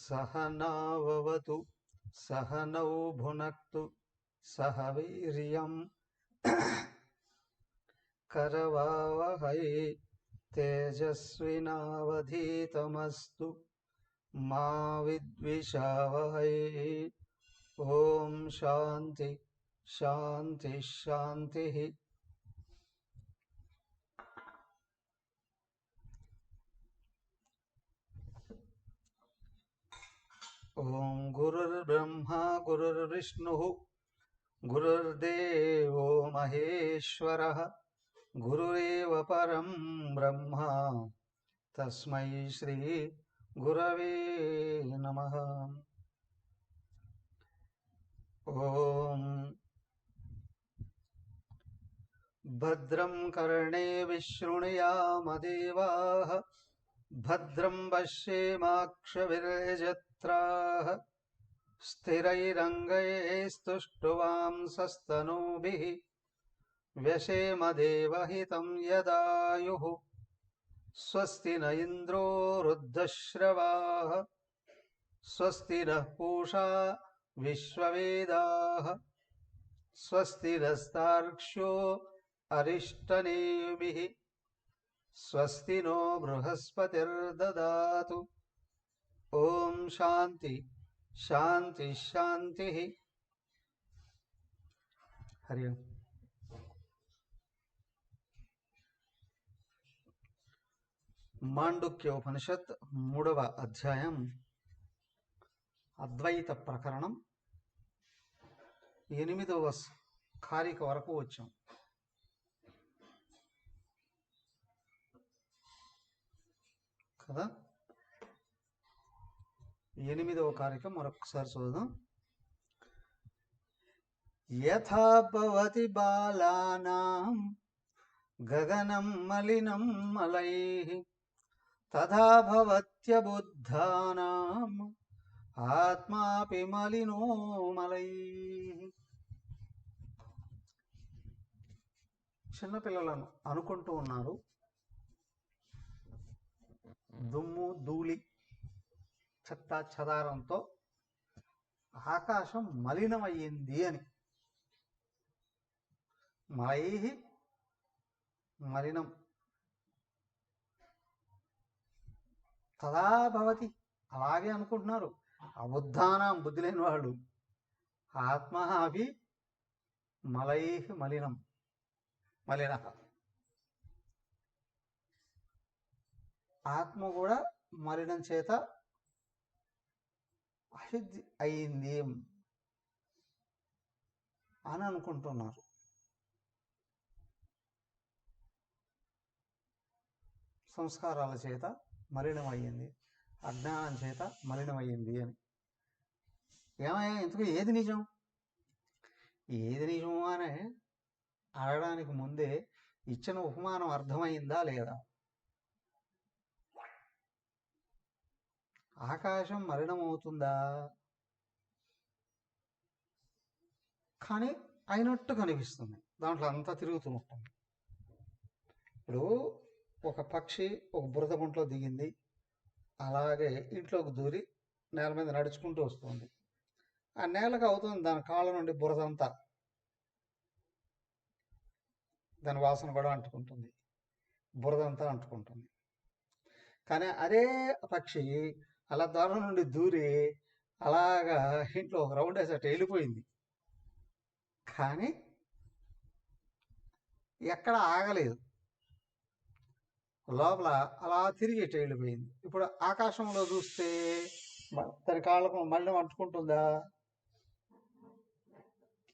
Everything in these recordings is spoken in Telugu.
सहनाववतु सहनौ भुनक्तु सह वीर्यं करवावहै तेजस्विनावधीतमस्तु मा विद्विषावहै। ओम शांति शांति शांति। ओम गुरुर्ब्रह्मा गुरुर्विष्णुः गुरुर्देवो महेश्वरः गुरुरेव परं ब्रह्म तस्मै श्री गुरवे नमः। ओम भद्रं कर्णेभिः शृणुयामदेवाः भद्रं पश्येमाक्षभिर्यजत्राः स्थिरैरङ्गैस्तुष्टुवांसस्तनूभिः व्यशेमदेवहितं यदायुः। स्वस्ति न इन्द्रो वृद्धश्रवाः स्वस्ति नः पूषा विश्ववेदाः स्वस्ति नस्तार्क्ष्यो अरिष्टनेमिः स्वस्ति नो बृहस्पतिर्ददातु। ओम शांति शांति शांति। हरि ओम। మాండుక్యోపనిషత్ 3వ అధ్యాయం అద్వైత ప్రకరణం 8వ కారిక వరకు వచ్చాం కదా. 8వ కారిక మరొకసారి చూద్దాం. యథా భవతి బాలానాం గగనం మలినం మలైః తథా భవత్యబుద్ధానాం ఆత్మాపి మలినో మలైః. చిన్నపిల్లలను అనుకుంటూ ఉన్నారు దుమ్ము ధూళి చెత్త చెదారంతో ఆకాశం మలినమయ్యింది అని. మలైః మలినం తదా భవతి అలాగే అనుకుంటున్నారు అబుద్ధానాం బుద్ధి లేని వాళ్ళు. ఆత్మ అవి మలైః మలినం మలిన ఆత్మ కూడా మలినం చేత అశుద్ధి అయింది అని అనుకుంటున్నారు. సంస్కారాల చేత మలినమయ్యింది, అజ్ఞానం చేత మలినమయ్యింది అని. ఏమయ్యా ఇంతకు ఏది నిజం ఏది నిజం అని అడగడానికి ముందే ఇచ్చిన ఉపమానం అర్థమైందా లేదా? ఆకాశం మలినమవుతుందా? కానీ అయినట్టు కనిపిస్తుంది, దాంట్లో అంతా తిరుగుతూ ఉంటుంది. ఇప్పుడు ఒక పక్షి ఒక బురద గుంటలో దిగింది, అలాగే ఇంట్లోకి దూరి నేల మీద నడుచుకుంటూ వస్తుంది. ఆ నేలకు అవుతుంది దాని కాళ్ళ నుండి బురదంతా, దాని వాసన కూడా అంటుకుంటుంది, బురదంతా అంటుకుంటుంది. కానీ అదే పక్షి అలా దూరం నుండి దూరి అలాగా ఇంట్లో ఒక రౌండ్ వేసేట వెళ్ళిపోయింది, కానీ ఎక్కడ ఆగలేదు, లోపల అలా తిరిగి వెళ్ళిపోయింది. ఇప్పుడు ఆకాశంలో చూస్తే దాని కాళ్ళకు మళ్ళీ అంటుకుంటుందా?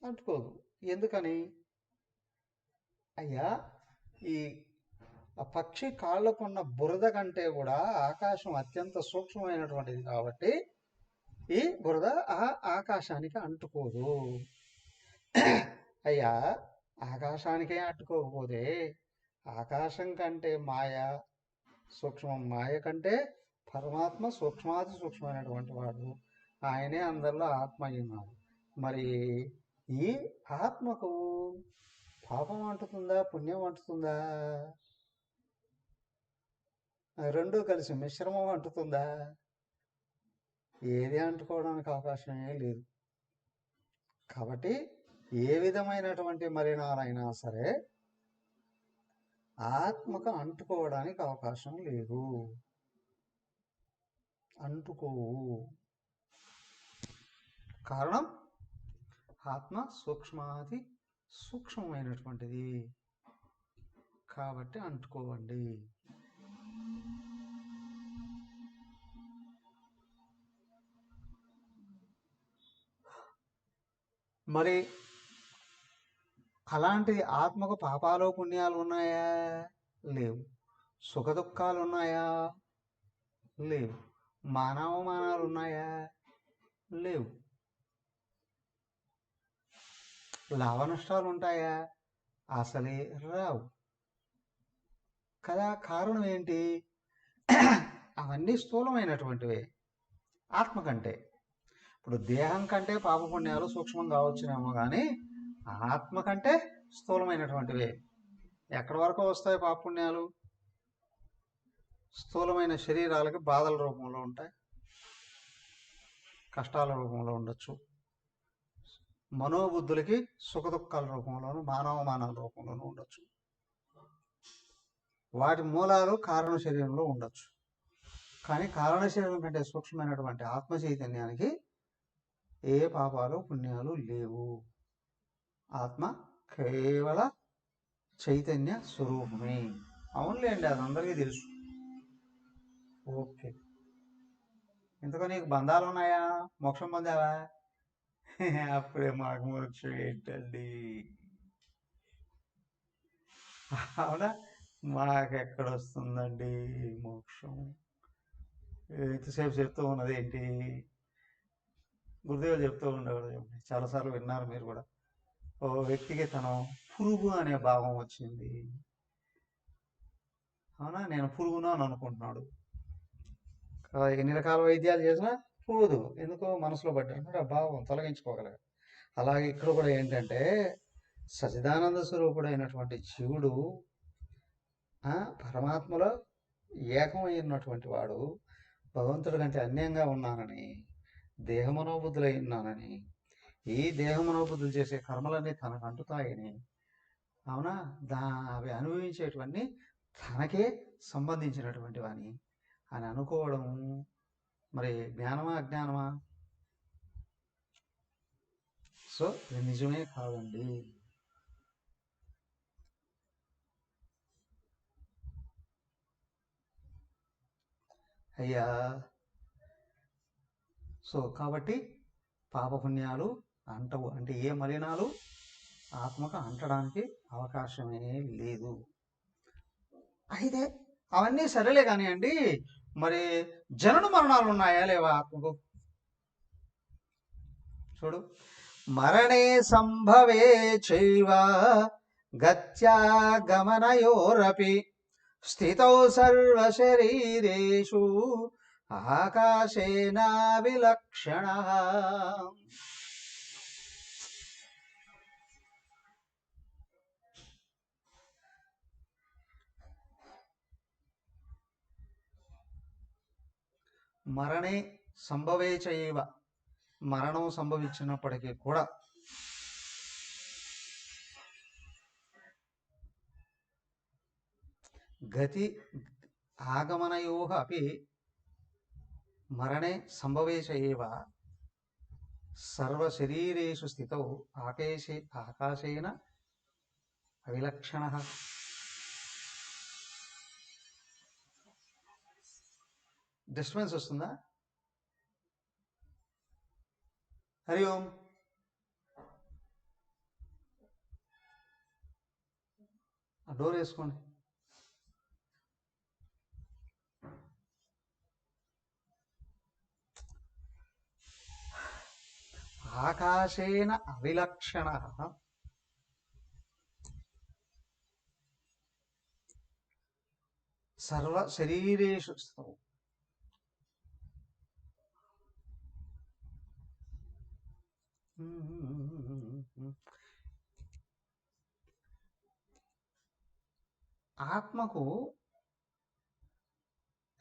అంటుకోదు. ఎందుకని? అయ్యా ఈ పక్షి కాళ్ళకున్న బురద కంటే కూడా ఆకాశం అత్యంత సూక్ష్మమైనటువంటిది కాబట్టి ఈ బురద ఆ ఆకాశానికి అంటుకోదు. అయ్యా ఆకాశానికే అంటుకోకపోతే ఆకాశం కంటే మాయ సూక్ష్మం, మాయ కంటే పరమాత్మ సూక్ష్మాతి సూక్ష్మమైనటువంటి వాడు, ఆయనే అందరిలో ఆత్మ అయినాడు. మరి ఈ ఆత్మకు పాపం అంటుతుందా పుణ్యం అంటుతుందా? రెండూ కలిసి మిశ్రమం అంటుతుందా? ఏది అంటుకోవడానికి అవకాశమే లేదు. కాబట్టి ఏ విధమైనటువంటి మలినాలైనా సరే ఆత్మకు అంటుకోవడానికి అవకాశం లేదు. అంటుకోవు. కారణం ఆత్మ సూక్ష్మాతి సూక్ష్మమైనటువంటిది కాబట్టి అంటుకోవండి. మరి అలాంటిది ఆత్మకు పాపాలు పుణ్యాలు ఉన్నాయా? లేవు. సుఖ దుఃఖాలు ఉన్నాయా? లేవు. మానవమానాలు ఉన్నాయా? లేవు. లాభ నష్టాలు ఉంటాయా? అసలే రావు కదా. కారణం ఏంటి? అవన్నీ స్థూలమైనటువంటివే ఆత్మ కంటే. ఇప్పుడు దేహం కంటే పాపపుణ్యాలు సూక్ష్మం కావచ్చునేమో కానీ ఆత్మ కంటే స్థూలమైనటువంటివే. ఎక్కడి వరకు వస్తాయి పాపపుణ్యాలు? స్థూలమైన శరీరాలకి బాధల రూపంలో ఉంటాయి, కష్టాల రూపంలో ఉండొచ్చు. మనోబుద్ధులకి సుఖ దుఃఖాల రూపంలోనూ మానవమానాల రూపంలోనూ ఉండొచ్చు. వాటి మూలాలు కారణ శరీరంలో ఉండొచ్చు. కానీ కారణ శరీరం కంటే సూక్ష్మమైనటువంటి ఆత్మ చైతన్యానికి ఏ పాపాలు పుణ్యాలు లేవు. ఆత్మ కేవల చైతన్య స్వరూపమే. అవునులేండి, అది అందరికీ తెలుసు. ఓకే, ఇంతకు నీకు బంధాలు ఉన్నాయా? మోక్షం పొందావా? అప్పుడే మాకు మోక్షం ఏంటండి? అవునా? మాకెక్కడొస్తుందండి మోక్షం? ఎంతసేపు చెప్తూ ఉన్నది ఏంటి? గురుదేవులు చెప్తూ ఉండేవాడు, చాలాసార్లు విన్నారు మీరు కూడా. ఓ వ్యక్తికి తను పురుగు అనే భావం వచ్చింది. అవునా? నేను పురుగును అని అనుకుంటున్నాడు. ఎన్ని రకాల వైద్యాలు చేసినా పోదు. ఎందుకో మనసులో పడ్డాడు, ఆ భావం తొలగించుకోగలగాలి. అలాగే ఇక్కడ కూడా ఏంటంటే సచిదానంద స్వరూపుడైనటువంటి జీవుడు పరమాత్మలో ఏకమైనటువంటి వాడు భగవంతుడి కంటే అన్యంగా ఉన్నానని, దేహమనోబుద్ధులై ఉన్నానని, ఈ దేహమనోబుద్ధులు చేసే కర్మలన్నీ తనకు అంటుతాయని, అవునా, అవి అనుభవించేటువంటి తనకే సంబంధించినటువంటివని అని అనుకోవడం మరి జ్ఞానమా అజ్ఞానమా? సో ఇది నిజమే కాదండి. అయ్యా, సో కాబట్టి పాపపుణ్యాలు అంటవు. అంటే ఏ మలినాలు ఆత్మకు అంటడానికి అవకాశమే లేదు. అయితే అవన్నీ సరేలే కానివ్వండి, మరి జనన మరణాలు ఉన్నాయా లేవా ఆత్మకు? చూడు, మరణే సంభవే చైవ గత్యాగమనయోరపి స్థితౌ సర్వశరీరేషు ఆకాశేన విలక్షణః. మరణే సంభవే చైవ, మరణం సంభవించినప్పటికీ కూడా గతి ఆగమనయోః అపి మరణే సంభవే చైవ సర్వశరీరేషు స్థితౌ ఆకాశేన అవిలక్షణః. డిస్టర్బెన్స్ వస్తుందా? హరి ఓం. డోర్ వేసుకోండి. ఆకాశేన అవిలక్షణః సర్వశరీరేషు స్థితౌ. ఆత్మకు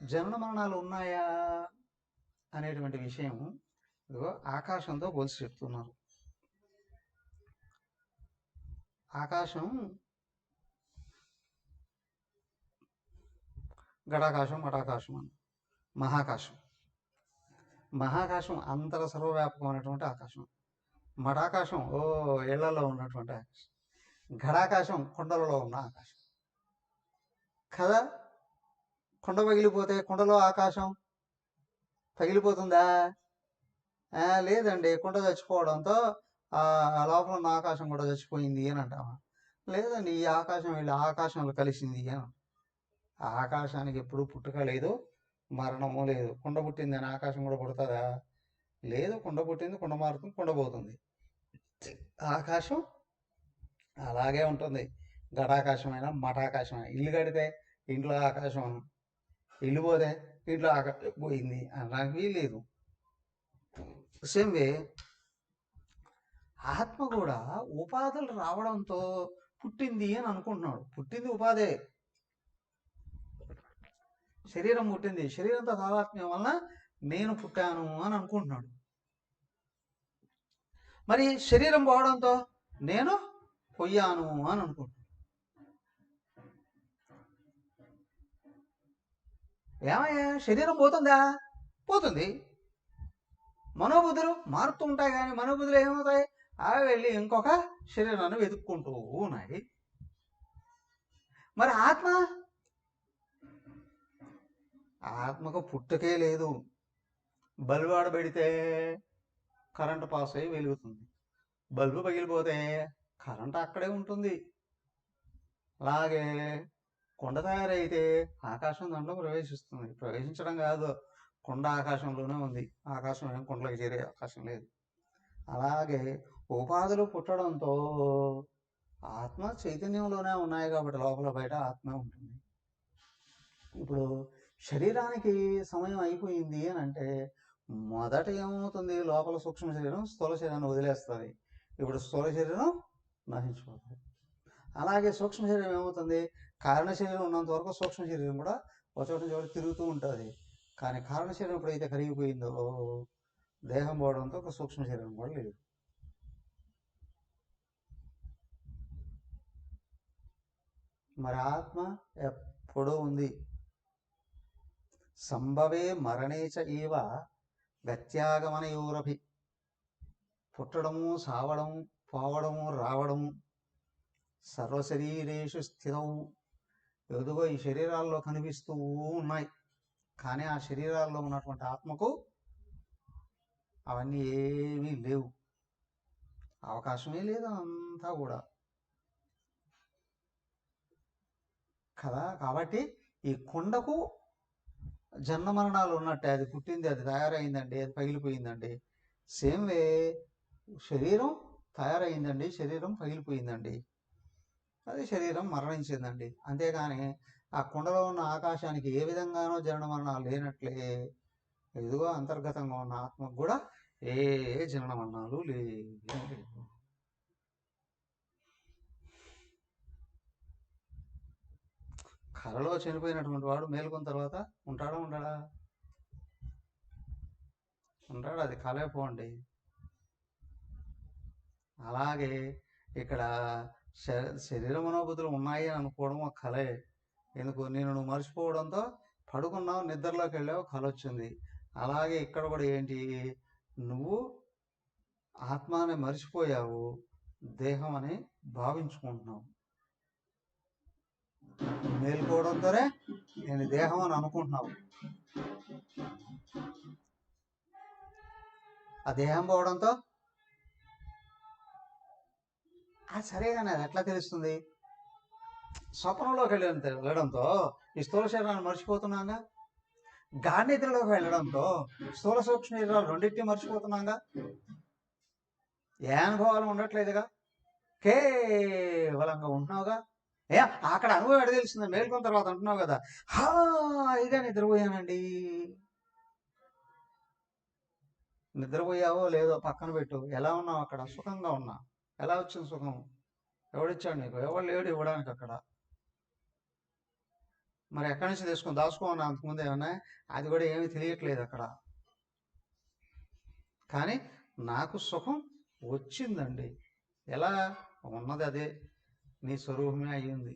జనన మరణాలు ఉన్నాయా? అనేటువంటి విషయం ఇదిగో ఆకాశంతో పోల్చి చెప్తున్నారు. ఆకాశం గడాకాశం, మఠాకాశం అని. మహాకాశం అంతర సర్వవ్యాపకమైనటువంటి ఆకాశం. మఠాకాశం ఇళ్లలో ఉన్నటువంటి ఆకాశం. ఘడాకాశం కొండలలో ఉన్న ఆకాశం కదా. కొండ పగిలిపోతే కొండలో ఆకాశం పగిలిపోతుందా? లేదండి, కొండ చచ్చిపోవడంతో ఆ లోపల ఉన్న ఆకాశం కూడా చచ్చిపోయింది అని అంటామా? లేదండి, ఈ ఆకాశం వెళ్ళి ఆకాశంలో కలిసింది అని. ఆకాశానికి ఎప్పుడు పుట్టుక లేదు, మరణము లేదు. కొండ పుట్టిందని ఆకాశం కూడా పుడుతుందా? లేదు. కొండ పుట్టింది, కొండ మారుతుంది, కొండ పోతుంది. ఆకాశం అలాగే ఉంటుంది. గడాకాశమైనా మఠాకాశమైనా. ఇల్లు కడితే ఇంట్లో ఆకాశం, ఇల్లు పోతే ఇంట్లో ఆకాశం పోయింది అనడానికి లేదు. సేమ్ వే ఆత్మ కూడా ఉపాధులు రావడంతో పుట్టింది అని అనుకుంటున్నాడు. పుట్టింది ఉపాధే. శరీరం పుట్టింది, శరీరంతో తాదాత్మ్యం వలన నేను పుట్టాను అని అనుకుంటున్నాడు. మరి శరీరం పోవడంతో నేను పోయాను అని అనుకుంటున్నాడు. ఏమయ్యా, శరీరం పోతుందా? పోతుంది. మనోబుద్ధులు మారుతూ ఉంటాయి, కానీ మనోబుద్ధులు ఏమవుతాయి? అవి వెళ్ళి ఇంకొక శరీరాన్ని వెతుక్కుంటూ ఉన్నాయి. మరి ఆత్మకు పుట్టుకే లేదు. బల్బు ఆడబెడితే కరెంటు పాస్ అయ్యి వెలుగుతుంది. బల్బు పగిలిపోతే కరెంటు అక్కడే ఉంటుంది. అలాగే కొండ తయారైతే ఆకాశం దాంట్లో ప్రవేశిస్తుంది. ప్రవేశించడం కాదు, కొండ ఆకాశంలోనే ఉంది. ఆకాశం ఏం కొండలకు చేరే అవకాశం లేదు. అలాగే ఉపాధులు పుట్టడంతో ఆత్మ చైతన్యంలోనే ఉన్నాయి కాబట్టి లోపల బయట ఆత్మ ఉంటుంది. ఇప్పుడు శరీరానికి సమయం అయిపోయింది అని అంటే మొదట ఏమవుతుంది? లోపల సూక్ష్మ శరీరం స్థూల శరీరాన్ని వదిలేస్తుంది. ఇప్పుడు స్థూల శరీరం నశించిపోతుంది. అలాగే సూక్ష్మ శరీరం ఏమవుతుంది? కారణ శరీరం ఉన్నంత వరకు సూక్ష్మ శరీరం కూడా ఒక చోట తిరుగుతూ ఉంటుంది. కానీ కారణ శరీరం ఎప్పుడైతే కరిగిపోయిందో దేహం పోవడంతో ఒక సూక్ష్మ శరీరం కూడా లేదు. మరి ఆత్మ ఎప్పుడూ ఉంది. సంభవే మరణేచ ఏవ గత్యాగమనయోరభి. పుట్టడము, సావడము, పోవడము, రావడము, సర్వశరీరేషు స్థితవు. ఎదుగో ఈ శరీరాల్లో కనిపిస్తూ ఉన్నాయి, కానీ ఆ శరీరాల్లో ఉన్నటువంటి ఆత్మకు అవన్నీ ఏమీ లేవు, అవకాశమే లేదు అంతా కూడా కదా. కాబట్టి ఈ కొండకు జన్మ మరణాలు ఉన్నట్టే. అది పుట్టింది, అది తయారైందండి, అది పగిలిపోయిందండి. సేమ్ వే శరీరం తయారైందండి, శరీరం పగిలిపోయిందండి, అది శరీరం మరణించిందండి. అంతేగాని ఆ కొండలో ఉన్న ఆకాశానికి ఏ విధంగానో జనన మరణాలు లేనట్లే ఎదుగో అంతర్గతంగా ఉన్న ఆత్మకు కూడా ఏ జనన మరణాలు లేవు. కలలో చనిపోయినటువంటి వాడు మేలుకున్న తర్వాత ఉంటాడా? ఉంటాడు. అది కలే పోండి. అలాగే ఇక్కడ శరీర మనోబుద్ధులు ఉన్నాయి అని అనుకోవడం ఒక కలే. ఎందుకు? నువ్వు మర్చిపోవడంతో పడుకున్నావు, నిద్రలోకి వెళ్ళావు, కల వచ్చింది. అలాగే ఇక్కడ కూడా ఏంటి? నువ్వు ఆత్మాన్ని మర్చిపోయావు, దేహం అని భావించుకుంటున్నావు. మేల్కోవడంతోనే నేను దేహం అని అనుకుంటున్నావు. ఆ దేహం పోవడంతో అది సరే, కానీ అది ఎట్లా తెలుస్తుంది? స్వప్నంలోకి వెళ్ళడంతో ఈ స్థూల శరీరాన్ని మర్చిపోతున్నాగా. గాఢనిద్రలోకి వెళ్ళడంతో స్థూల సూక్ష్మ శరీరాలు రెండింటినీ మర్చిపోతున్నాగా. ఏ అనుభవాలు ఉండట్లేదుగా, కేవలంగా ఉంటున్నావుగా. అక్కడ అనుభవం ఎడ తెలిసింది? మేల్కొన్న తర్వాత అంటున్నావు కదా, హాయిగా నిద్రపోయానండి. నిద్రపోయావో లేదో పక్కన పెట్టు. ఎలా ఉన్నావు? అక్కడ సుఖంగా ఉన్నా. ఎలా వచ్చింది సుఖం? ఎవడిచ్చాడు నీకు? ఎవడు లేడు ఇవ్వడానికి అక్కడ. మరి ఎక్కడి నుంచి తీసుకొని దాచుకోమన్నా అంతకుముందు ఏమన్నా? అది కూడా ఏమీ తెలియట్లేదు అక్కడ. కానీ నాకు సుఖం వచ్చిందండి. ఎలా? ఉన్నది అదే, నీ స్వరూపమే అయ్యింది.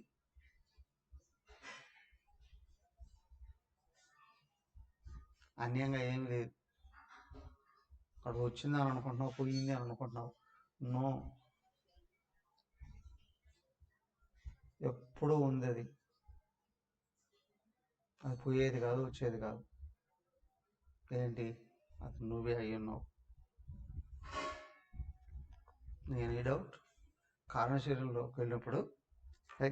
అన్యంగా ఏం లేదు. అక్కడ వచ్చింది అని అనుకుంటున్నావు, పోయింది అని అనుకుంటున్నావు. నో, ఎప్పుడూ ఉంది అది. అది పోయేది కాదు, వచ్చేది కాదు. ఏంటి? అది నువ్వే అయి ఉన్నావు. నేను ఈ డౌట్ కారణశరీరంలోకి వెళ్ళినప్పుడు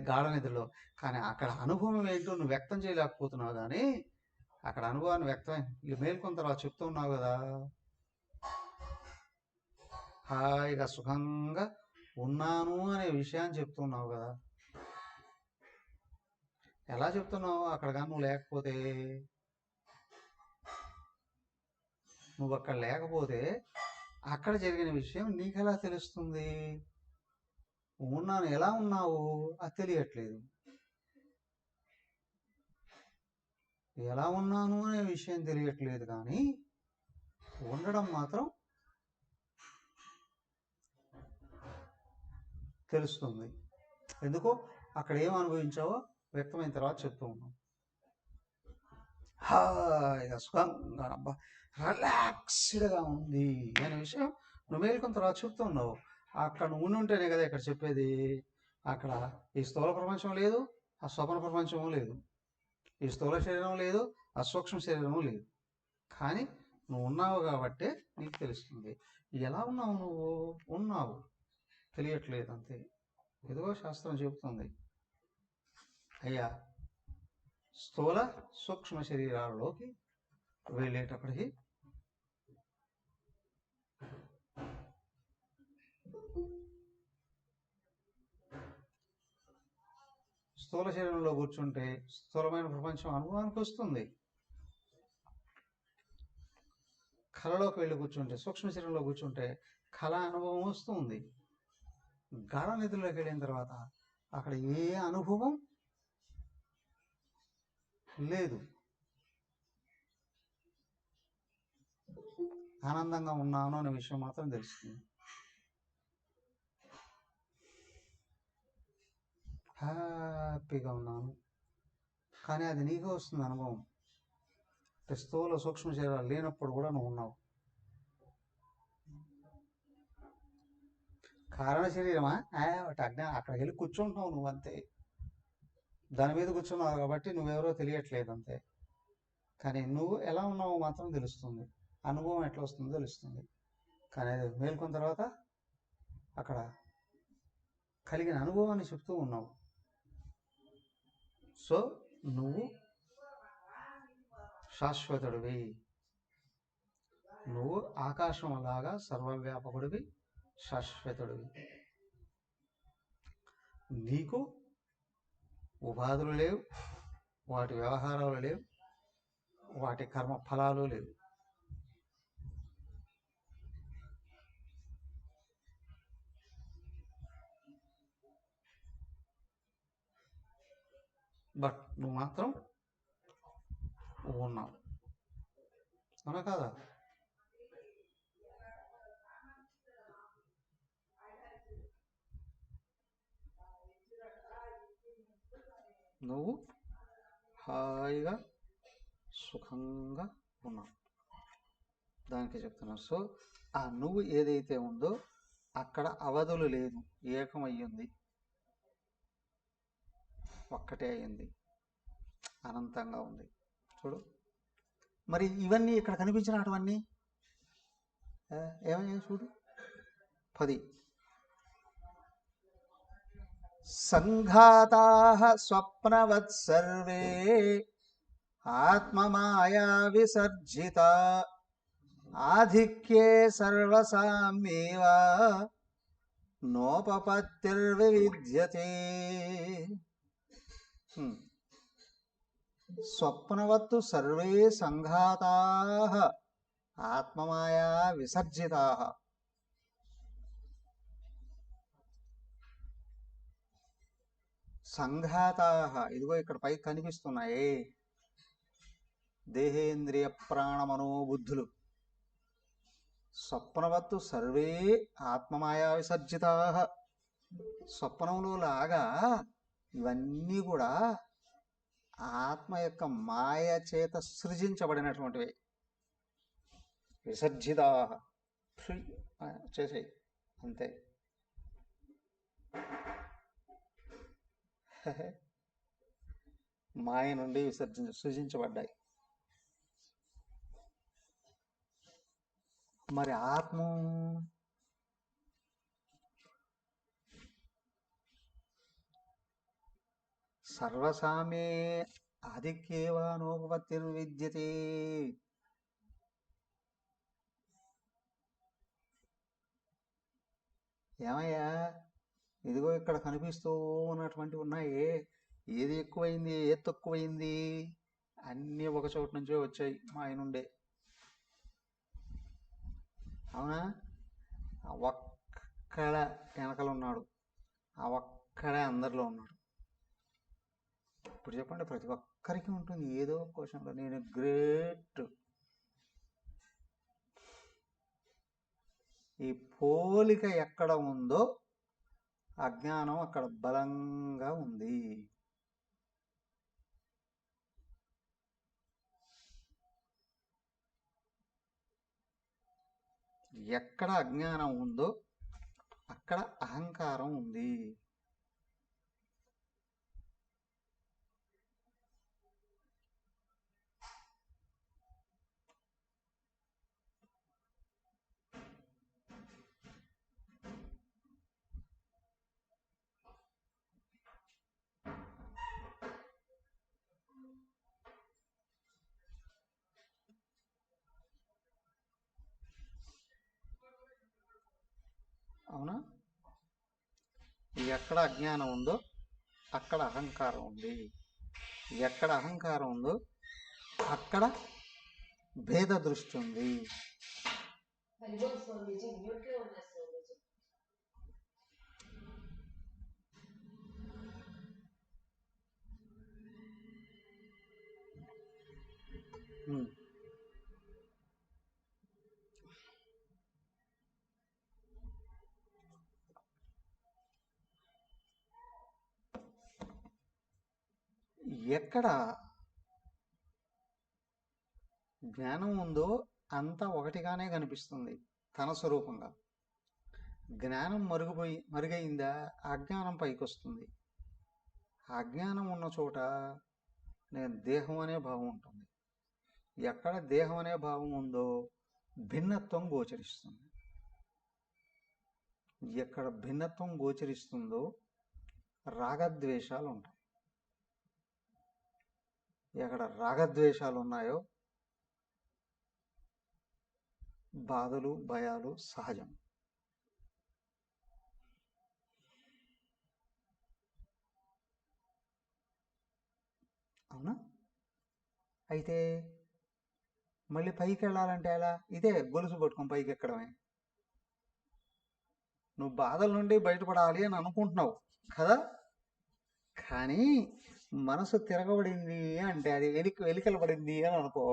గాఢ నిద్రలో, కానీ అక్కడ అనుభవం ఏంటో నువ్వు వ్యక్తం చేయలేకపోతున్నావు. కానీ అక్కడ అనుభవాన్ని వ్యక్తం మేల్కొన్న తర్వాత చెప్తూ ఉన్నావు కదా, హాయిగా సుఖంగా ఉన్నాను అనే విషయాన్ని చెప్తున్నావు కదా. ఎలా చెప్తున్నావు? అక్కడ కానీ నువ్వు లేకపోతే, నువ్వు అక్కడ లేకపోతే అక్కడ జరిగిన విషయం నీకెలా తెలుస్తుంది? ఉన్నాను, ఎలా ఉన్నావు అది తెలియట్లేదు. ఎలా ఉన్నాను అనే విషయం తెలియట్లేదు, కానీ ఉండడం మాత్రం తెలుస్తుంది. ఎందుకో అక్కడ ఏం అనుభవించావో వ్యక్తమైన తర్వాత చెప్తూ ఉన్నాం. హాయిగా సుఖంగా రిలాక్స్డ్గా ఉంది అనే విషయం నువ్వు మేలుకున్న తర్వాత చెప్తూ ఉన్నావు. అక్కడ నువ్వు ఉంటేనే కదా ఇక్కడ చెప్పేది. అక్కడ ఈ స్థూల ప్రపంచం లేదు, ఆ స్వప్న ప్రపంచము లేదు. ఈ స్థూల శరీరం లేదు, ఆ సూక్ష్మ శరీరము లేదు. కానీ నువ్వు ఉన్నావు కాబట్టే నీకు తెలుస్తుంది. ఎలా ఉన్నావు? నువ్వు ఉన్నావు, తెలియట్లేదు అంతే. ఇదిగో శాస్త్రం చెబుతుంది, అయ్యా స్థూల సూక్ష్మ శరీరాల్లోకి వెళ్ళేటప్పటికి స్థూల శరీరంలో కూర్చుంటే స్థూలమైన ప్రపంచం అనుభవానికి వస్తుంది. కళలోకి వెళ్ళి కూర్చుంటే, సూక్ష్మ శరీరంలో కూర్చుంటే కళ అనుభవం వస్తుంది. గాఢ నిద్రలోకి వెళ్ళిన తర్వాత అక్కడ ఏ అనుభవం లేదు. ఆనందంగా ఉన్నాను అనే విషయం మాత్రం తెలుస్తుంది. హ్యాపీగా ఉన్నాను, కానీ అది నీకే వస్తుంది అనుభవం. స్థూల సూక్ష్మ శరీరాలు లేనప్పుడు కూడా నువ్వు ఉన్నావు. కారణ శరీరమా అక్కడికి వెళ్ళి కూర్చుంటున్నావు నువ్వు అంతే. దాని మీద కూర్చున్నావు కాబట్టి నువ్వెవరో తెలియట్లేదు అంతే. కానీ నువ్వు ఎలా ఉన్నావో మాత్రం తెలుస్తుంది. అనుభవం ఎట్లా వస్తుందో తెలుస్తుంది. కానీ అది మేల్కొన్న తర్వాత అక్కడ కలిగిన అనుభవాన్ని చెప్తూ ఉన్నావు. సో నువ్వు శాశ్వతుడివి, నువ్వు ఆకాశం లాగా సర్వవ్యాపకుడివి, శాశ్వతుడివి. నీకు ఉపాధులు లేవు, వాటి వ్యవహారాలు లేవు, వాటి కర్మ ఫలాలు లేవు. బట్ నువ్వు మాత్రం ఉన్నావు, అవునా కాదా? నువ్వు హాయిగా సుఖంగా ఉన్నావు, దానికి చెప్తున్నావు. సో ఆ నువ్వు ఏదైతే ఉందో అక్కడ అవధులు లేదు, ఏకమయ్యింది, ఒక్కటే అయింది, అనంతంగా ఉంది. చూడు మరి ఇవన్నీ ఇక్కడ కనిపించినటువన్నీ ఏమయ్యాయి చూడు. 10 సంఘాతాః స్వప్నవత్ సర్వే ఆత్మమాయా విసర్జితా ఆధిక్యే సర్వసామ్యేవ నోపపత్తిర్వివిధ్యతే. స్వప్నవత్తు సర్వే సంఘాతాః ఆత్మమాయా విసర్జితాః. సంఘాతాః ఇదిగో ఇక్కడ పైకి కనిపిస్తున్నాయి, దేహేంద్రియ ప్రాణమనోబుద్ధులు స్వప్నవత్తు సర్వే ఆత్మమాయా విసర్జితా. స్వప్నంలో లాగా ఇవన్నీ కూడా ఆత్మ యొక్క మాయ చేత సృజించబడినటువంటివి. విసర్జితా చేసేయి అంతే. మాయ నుండి సృజించబడ్డాయి. మరి ఆత్మ సర్వసామే ఆధిక్యేవానోపపత్తిర్విద్యతే. ఏమయ్యా, ఇదిగో ఇక్కడ కనిపిస్తూ ఉన్నటువంటివి ఉన్నాయి, ఏది ఎక్కువైంది ఏది తక్కువైంది అన్నీ ఒక చోటు నుంచే వచ్చాయి, మాయ నుండే. అవునా? ఒక్కడ వెనకలు ఉన్నాడు, ఆ ఒక్కడే అందరిలో ఉన్నాడు. ఇప్పుడు చెప్పండి, ప్రతి ఒక్కరికి ఉంటుంది ఏదో క్వశ్చన్లో నేను గ్రేట్. ఈ పోలిక ఎక్కడ ఉందో అజ్ఞానం అక్కడ బలంగా ఉంది. ఎక్కడ అజ్ఞానం ఉందో అక్కడ అహంకారం ఉంది. అవునా? ఎక్కడ అజ్ఞానం ఉందో అక్కడ అహంకారం ఉంది. ఎక్కడ అహంకారం ఉందో అక్కడ భేద దృష్టి ఉంది. ఎక్కడ జ్ఞానం ఉందో అంతా ఒకటిగానే కనిపిస్తుంది తన స్వరూపంగా. జ్ఞానం మరుగైందా అజ్ఞానం పైకి వస్తుంది. అజ్ఞానం ఉన్న చోట నేను దేహం అనే భావం ఉంటుంది. ఎక్కడ దేహం అనే భావం ఉందో భిన్నత్వం గోచరిస్తుంది. ఎక్కడ భిన్నత్వం గోచరిస్తుందో రాగద్వేషాలు ఉంటాయి. ఎక్కడ రాగద్వేషాలు ఉన్నాయో బాధలు భయాలు సహజం. అవునా? అయితే మళ్ళీ పైకి వెళ్ళాలంటే ఎలా? ఇదే గొలుసు పట్టుకొని పైకి ఎక్కడమే. నువ్వు బాధల నుండి బయటపడాలి అని అనుకుంటున్నావు కదా, కానీ మనసు తిరగబడింది అంటే అది వెలికెలబడింది అని అనుకో.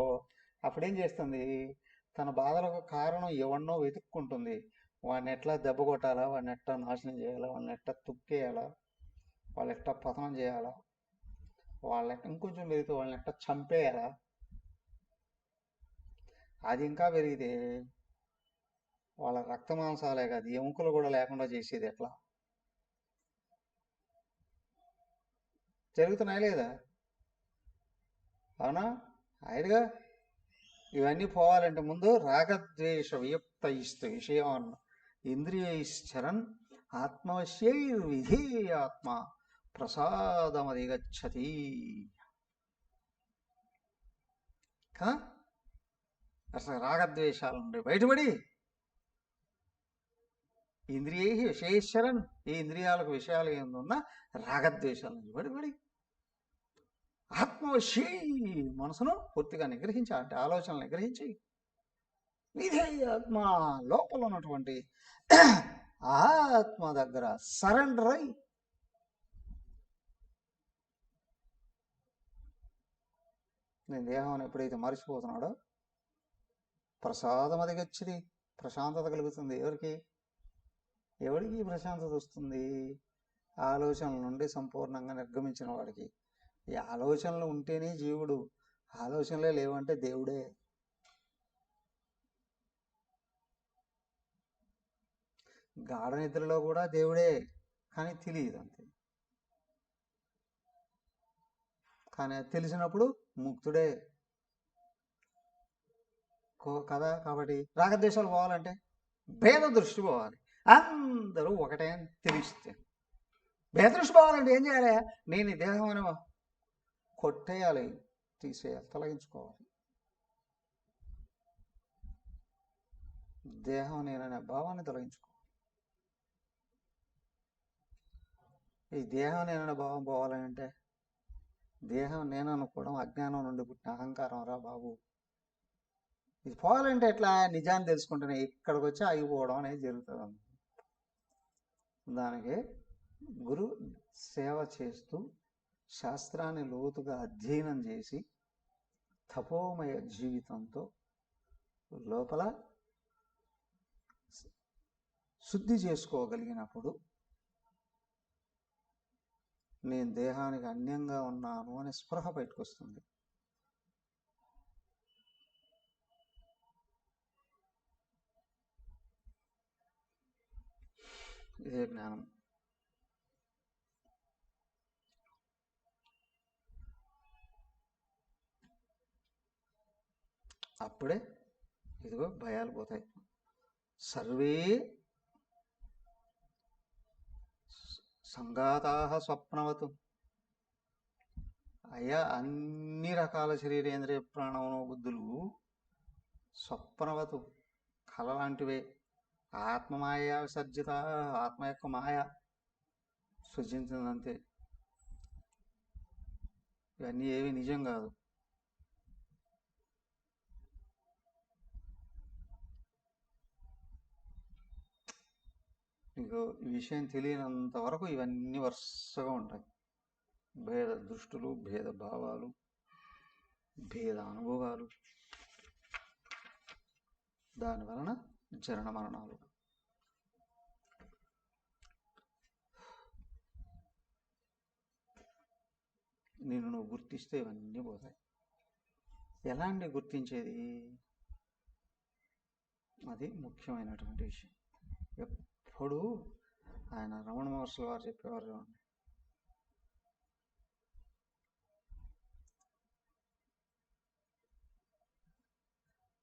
అప్పుడేం చేస్తుంది? తన బాధలకు కారణం ఎవరినో వెతుక్కుంటుంది. వాడిని ఎట్లా దెబ్బ కొట్టాలా, వాడిని ఎట్లా నాశనం చేయాలా, వాడిని ఎట్లా తుక్కేయాలా, వాళ్ళు ఎట్లా పతనం చేయాలా, వాళ్ళ ఇంకొంచెం పెరిగితే వాళ్ళని ఎట్లా చంపేయాలా. అది ఇంకా పెరిగితే వాళ్ళ రక్త మాంసాలే కాదు ఎముకలు కూడా లేకుండా చేసేది ఎట్లా. జరుగుతున్నాయి లేదా? అవునా? ఆయనగా ఇవన్నీ పోవాలంటే ముందు రాగద్వేష వియుక్తయిస్తు విషయాన్ ఇంద్రియైశ్చరన్ ఆత్మవశ్యైర్విధేయాత్మ ప్రసాదమధిగచ్చతి. అసలు రాగద్వేషాల నుండి బయటపడి ఇంద్రియై విషయేశ్వరన్, ఈ ఇంద్రియాలకు విషయాలు ఏందున్న రాగద్వేషాల నుంచి బయటపడి ఆత్మవశ్యై మనసును పూర్తిగా నిగ్రహించి, అంటే ఆలోచనలు నిగ్రహించి విధేయాత్మ లోపల ఉన్నటువంటి ఆత్మ దగ్గర సరెండర్ అయి నేను దేహం ఎప్పుడైతే మరిచిపోతున్నాడో ప్రసాదం అది గచ్చిది ప్రశాంతత కలుగుతుంది. ఎవరికి ప్రశాంతత వస్తుంది? ఆలోచనల నుండి సంపూర్ణంగా నిర్గమించిన వాడికి. ఈ ఆలోచనలు ఉంటేనే జీవుడు, ఆలోచనలే లేవంటే దేవుడే. గాఢ నిద్రలో కూడా దేవుడే, కానీ తెలియదు అంతే. కానీ తెలిసినప్పుడు ముక్తుడే కదా. కాబట్టి రాగద్వేషాలు పోవాలంటే భేద దృష్టి పోవాలి. అందరూ ఒకటే అని తెలిస్తే భేద దృష్టి పోవాలంటే ఏం చేయాలి? నేను ఈ దేహం అని కొట్టేయాలి, తీసేయాలి, తొలగించుకోవాలి. దేహం నేననే భావాన్ని తొలగించుకోవాలి. ఈ దేహం నేననే భావం పోవాలంటే దేహం నేను అనుకోవడం అజ్ఞానం నుండి పుట్టిన అహంకారం రా బాబు. ఇది పోవాలంటే ఎట్లా? నిజాన్ని తెలుసుకుంటేనే ఇక్కడికి వచ్చి ఆగిపోవడం అనేది జరుగుతుంది. దానికి గురు సేవ చేస్తూ శాస్త్రాన్ని లోతుగా అధ్యయనం చేసి తపోమయ జీవితంతో లోపల శుద్ధి చేసుకోగలిగినప్పుడు నేను దేహానికి అన్యంగా ఉన్నాను అనే స్పృహ బయటకు వస్తుంది. ఇదే జ్ఞానం. అప్పుడే ఇదిగో భయాలు పోతాయి. సర్వే సంఘాతాః స్వప్నవతు. అయ్యా, అన్ని రకాల శరీరేంద్రియ ప్రాణమనో బుద్ధులు స్వప్నవతు, కళ లాంటివే. ఆత్మమాయ విసర్జిత, ఆత్మ యొక్క మాయ సృజించిందంతే. ఇవన్నీ ఏవి నిజం కాదు. మీకు ఈ విషయం తెలియనంత వరకు ఇవన్నీ వరుసగా ఉంటాయి. భేద దృష్టులు, భేద భావాలు, భేద అనుభవాలు, దాని వలన జనన మరణాలు. నేను నువ్వు గుర్తిస్తే ఇవన్నీ పోతాయి. ఎలా అండి గుర్తించేది? అది ముఖ్యమైనటువంటి విషయం. ఎప్పుడు ఆయన రమణ మహర్షుల వారు చెప్పేవారు,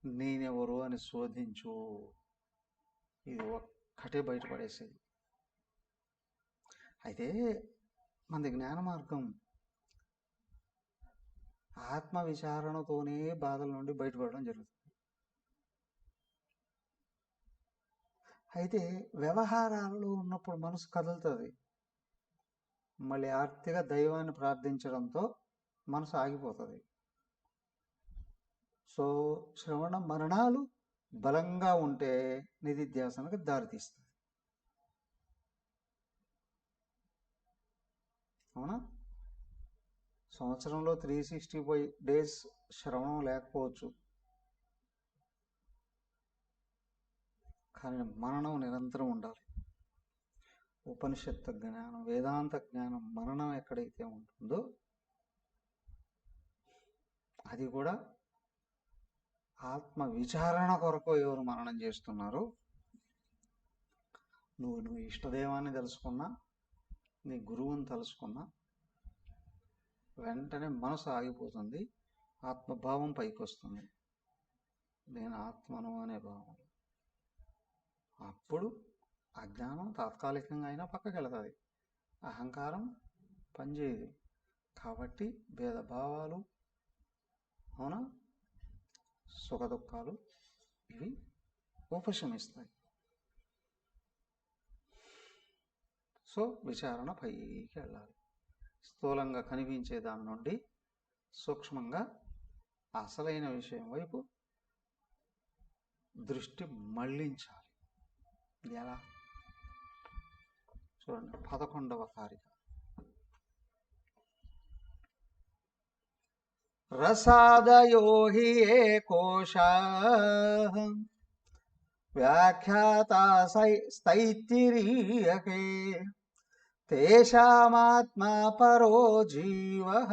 నేనెవరు అని శోధించు, ఇది ఒక్కటే బయటపడేసేది. అయితే మనది జ్ఞాన మార్గం. ఆత్మ విచారణతోనే బాధల నుండి బయటపడడం జరుగుతుంది. అయితే వ్యవహారాలలో ఉన్నప్పుడు మనసు కదులుతుంది. మళ్ళీ ఆర్తిగా దైవాన్ని ప్రార్థించడంతో మనసు ఆగిపోతుంది. సో శ్రవణ మరణాలు బలంగా ఉంటే నిధిధ్యాసనకు దారితీస్తుంది. అవునా? సంవత్సరంలో 365 days శ్రవణం లేకపోవచ్చు, కానీ మననం నిరంతరం ఉండాలి. ఉపనిషత్తు జ్ఞానం, వేదాంత జ్ఞానం, మననం ఎక్కడైతే ఉంటుందో అది కూడా ఆత్మ విచారణ కొరకు ఎవరు మననం చేస్తున్నారో, నువ్వు ఇష్టదేవాన్ని తెలుసుకున్నా, నీ గురువుని తెలుసుకున్నా, వెంటనే మనసు ఆగిపోతుంది, ఆత్మభావం పైకి వస్తుంది. నేను ఆత్మను అనే భావం. అప్పుడు అజ్ఞానం తాత్కాలికంగా అయినా పక్కకి వెళుతుంది, అహంకారం పనిచేయదు. కాబట్టి భేదభావాలు, అవునా, సుఖ దుఃఖాలు ఇవి ఉపశమిస్తాయి. సో విచారణ పైకి వెళ్ళాలి. స్థూలంగా కనిపించే దాని నుండి సూక్ష్మంగా అసలైన విషయం వైపు దృష్టి మళ్లించాలి. ఎలా? చూడండి, 11వ కారిక. రసాదయో హి ఏ కోశ వ్యాఖ్యాత స్తైత్తిరీయకే తేషామాత్మా పరో జీవః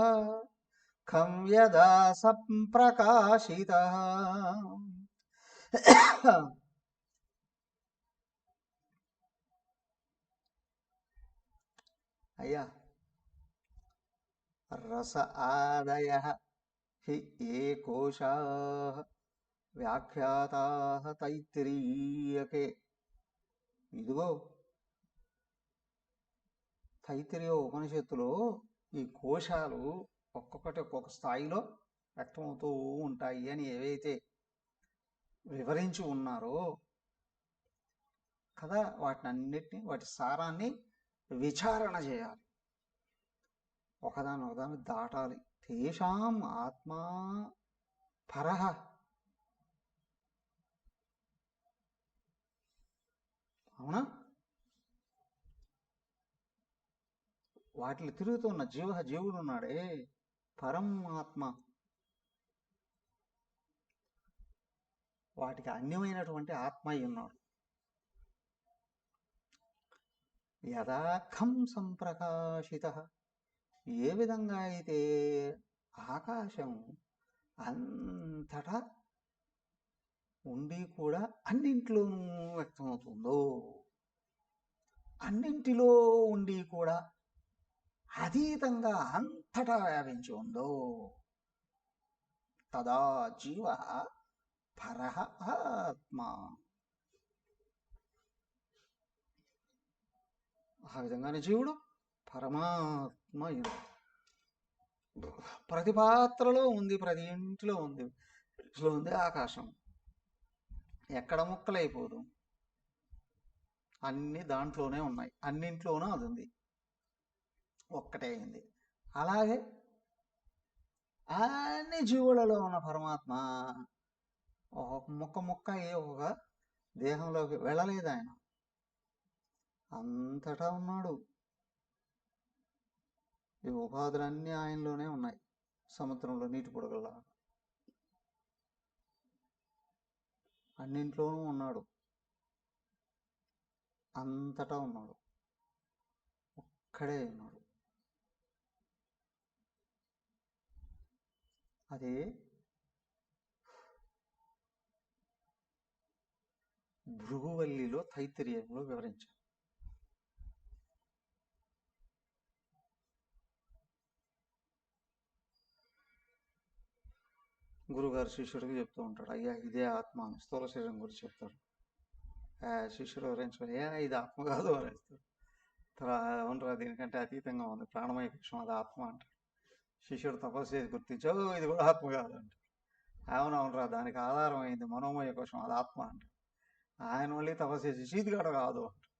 ఖం యదా సంప్రకాశితః. అయ్యా, రస ఆదయః హి ఏ కోశాః వ్యాఖ్యాతాః తైత్తిరీయకే. ఇదిగో తైత్తిరీయ ఉపనిషత్తులో ఈ కోశాలు ఒక్కొక్కటి ఒక్కొక్క స్థాయిలో వ్యక్తమవుతూ ఉంటాయి అని ఏవైతే వివరించి ఉన్నారో కదా, వాటినన్నిటినీ వాటి సారాన్ని విచారణ చేయాలి, ఒకదాని దాటాలి. తేషాం ఆత్మా పరః. అవునా? వాటిలో తిరుగుతున్న జీవుడు ఉన్నాడే, పరమాత్మ, వాటికి అన్యమైనటువంటి ఆత్మ అయి ఉన్నాడు. యథాఖం సంప్రకాశితః. ఏ విధంగా అయితే ఆకాశం అంతటా ఉండి కూడా అన్నింట్లోనూ వ్యక్తమవుతుందో, అన్నింటిలో ఉండి కూడా అతీతంగా అంతటా వ్యాపించి ఉందో, తదా జీవ పరః ఆత్మ. ఆ విధంగానే జీవుడు పరమాత్మ. ప్రతి పాత్రలో ఉంది, ప్రతి ఇంటిలో ఉంది ఆకాశం. ఎక్కడ ముక్కలైపోదు, అన్ని దాంట్లోనే ఉన్నాయి, అన్నింట్లోనూ అది ఉంది, ఒక్కటే అయింది. అలాగే అన్ని జీవులలో ఉన్న పరమాత్మ ఒక ముక్క ఏ ఒక దేహంలోకి వెళ్ళలేదు, ఆయన అంతటా ఉన్నాడు. ఈ ఉపాధులన్నీ ఆయనలోనే ఉన్నాయి, సముద్రంలో నీటి పొడగల్లా అన్నింట్లోనూ ఉన్నాడు, అంతటా ఉన్నాడు, ఒక్కడే ఉన్నాడు. అది భృగువల్లిలో తైత్తిరీయంలో వివరించారు. గురుగారు శిష్యుడికి చెప్తూ ఉంటాడు, అయ్యా ఇదే ఆత్మ అని స్థూల శరీరం గురించి చెప్తాడు. శిష్యుడు వివరించుకొని, ఇది ఆత్మ కాదు అని చెప్తాడు. అవునరా, దీనికంటే అతీతంగా ఉంది, ప్రాణమయ కోశం, అది ఆత్మ అంటాడు. శిష్యుడు తపస్సు చేసి గుర్తించో ఇది కూడా ఆత్మ కాదు అంటాడు. అవునవునరా, దానికి ఆధారం అయింది మనోమయ కోశం, అది ఆత్మ అంటాడు. ఆయన మళ్ళీ తపస్సు చేసి చీతికాడ కాదు అంటాడు.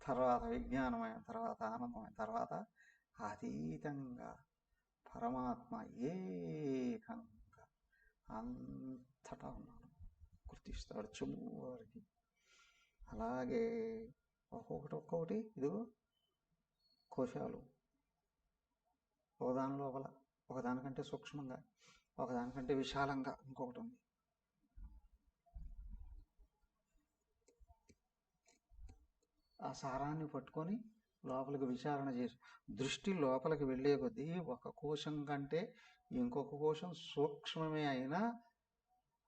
తర్వాత విజ్ఞానమయం, తర్వాత ఆనందమయం, తర్వాత అతీతంగా పరమాత్మ ఏకంగా అంతటా ఉన్నాడు, గుర్తిస్తాడు చెమ్ము వారికి. అలాగే ఒక్కొక్కటి ఇదిగో కోశాలు ఒకదాని లోపల ఒకదానికంటే సూక్ష్మంగా, ఒకదానికంటే విశాలంగా ఇంకొకటి ఉంది. ఆ సారాన్ని పట్టుకొని లోపలికి విచారణ చేసి దృష్టి లోపలికి వెళ్ళే కొద్దీ ఒక కోశం కంటే ఇంకొక కోశం సూక్ష్మమే అయినా,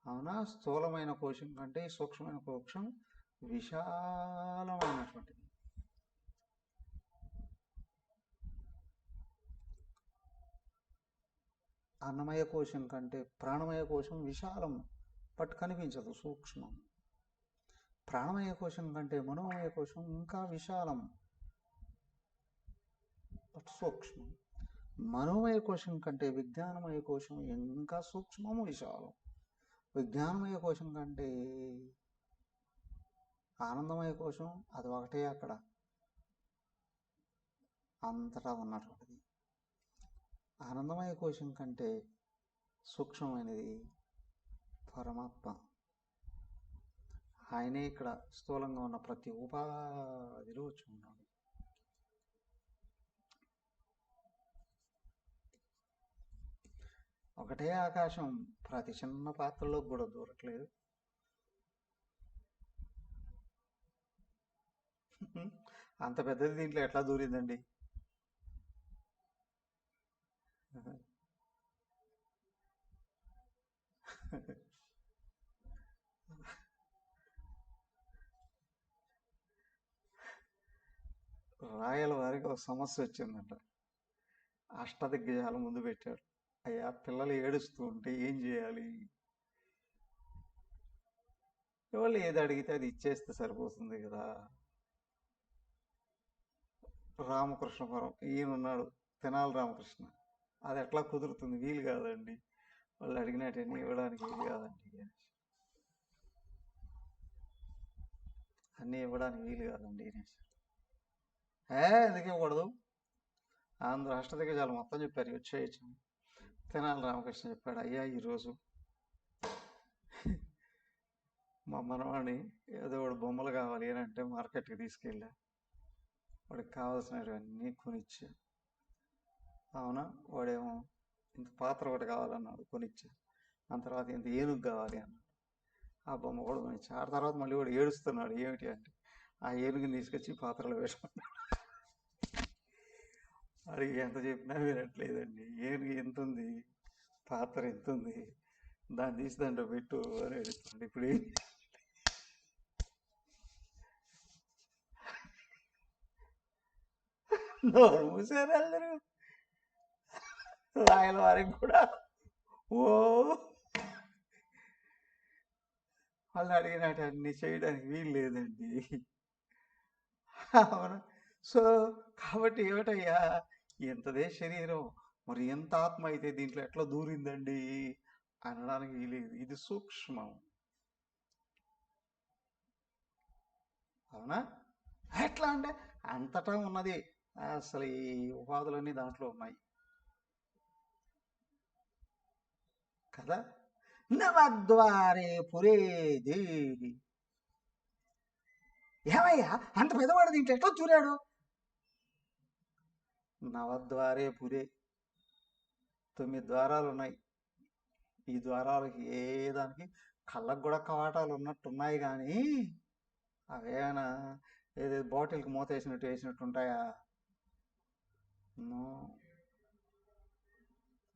అవునా, స్థూలమైన కోశం కంటే సూక్ష్మమైన కోశం విశాలమైనటువంటిది. అన్నమయ కోశం కంటే ప్రాణమయ కోశం విశాలం, పట్టు కనిపించదు, సూక్ష్మం. ప్రాణమయ కోశం కంటే మనోమయ కోశం ఇంకా విశాలం, బట్ సూక్ష్మం. మనోమయ కోశం కంటే విజ్ఞానమయ కోశం ఇంకా సూక్ష్మము, విశాలం. విజ్ఞానమయ కోశం కంటే ఆనందమయ కోశం, అది ఒకటే అక్కడ అంతటా ఉన్నటువంటిది. ఆనందమయ కోశం కంటే సూక్ష్మమైనది పరమాత్మ. ఆయనే ఇక్కడ స్థూలంగా ఉన్న ప్రతి ఉపాధిలో వచ్చి ఉన్నాడు. ఒకటే ఆకాశం ప్రతి చిన్న పాత్రలో కూడా దూరట్లేదు. అంత పెద్దది దీంట్లో ఎట్లా దూరిందండి? రాయల వారికి ఒక సమస్య వచ్చిందంట. అష్టదిగ్గజాల ముందు పెట్టారు. అయ్యా పిల్లలు ఏడుస్తూ ఉంటే ఏం చేయాలి? ఎవళ్ళు ఏది అడిగితే అది ఇచ్చేస్తే సరిపోతుంది కదా. రామకృష్ణపురం ఈయనున్నాడు, తెనాలి రామకృష్ణ. అది ఎట్లా కుదురుతుంది? వీలు కాదండి. వాళ్ళు అడిగినట్టన్నీ ఇవ్వడానికి వీలు కాదండి. అన్నీ ఇవ్వడానికి వీలు కాదండి అనేసి. ఎందుకు ఇవ్వకూడదు? ఆంధ్ర అష్టదిగ్గజాలు మొత్తం చెప్పారు, వచ్చేయచ్చు. తెనాలి రామకృష్ణ చెప్పాడు, అయ్యా ఈరోజు మా మనవాడిని ఏదో వాడు బొమ్మలు కావాలి అని అంటే మార్కెట్కి తీసుకెళ్ళా. వాడికి కావాల్సినవన్నీ కొనిచ్చా. అవునా, వాడేమో ఇంత పాత్ర ఒకటి కావాలన్నాడు, కొనిచ్చా. దాని తర్వాత ఇంత ఏనుగు కావాలి అన్నాడు, ఆ బొమ్మ కూడా కొనిచ్చా. ఆ తర్వాత మళ్ళీ వాడు ఏడుస్తున్నాడు, ఏమిటి అంటే ఆ ఏనుగుని తీసుకొచ్చి పాత్రలో వేసుకున్నాడు. అడిగి ఎంత చెప్పినా వినట్లేదండి. ఏనుగు ఎంత ఉంది, పాత్ర ఎంత ఉంది, దాన్ని తీసి దాంట్లో పెట్టు అని అడుగుతున్నాడు. ఇప్పుడు నోరు మూసారు అందరూ. రాయల వారికి కూడా ఓ వాళ్ళు అడిగినట్టు అన్ని చేయడానికి వీలు లేదండి. అవును. సో కాబట్టి ఏమిటయ్యా, ఎంతదే శరీరం, మరి ఎంత ఆత్మ అయితే దీంట్లో ఎట్లా దూరిందండి అనడానికి వీలేదు. ఇది సూక్ష్మం. అవునా? ఎట్లా అంటే అంతటా ఉన్నది. అసలు ఈ ఉపాధులన్నీ దాంట్లో ఉన్నాయి కదా. నవద్వారే పురే దేహి. ఏమయ్యా అంత పెద్దవాడు దీంట్లో ఎట్లా చూరాడు? నవద్వారే పురే, 9 ద్వారాలు ఉన్నాయి. ఈ ద్వారాలకి ఏ దానికి కళ్ళకు కూడా కవాటాలు ఉన్నట్టున్నాయి, కానీ అవేమైనా ఏదో బాటిల్కి మూత వేసినట్టు ఉంటాయా? నో.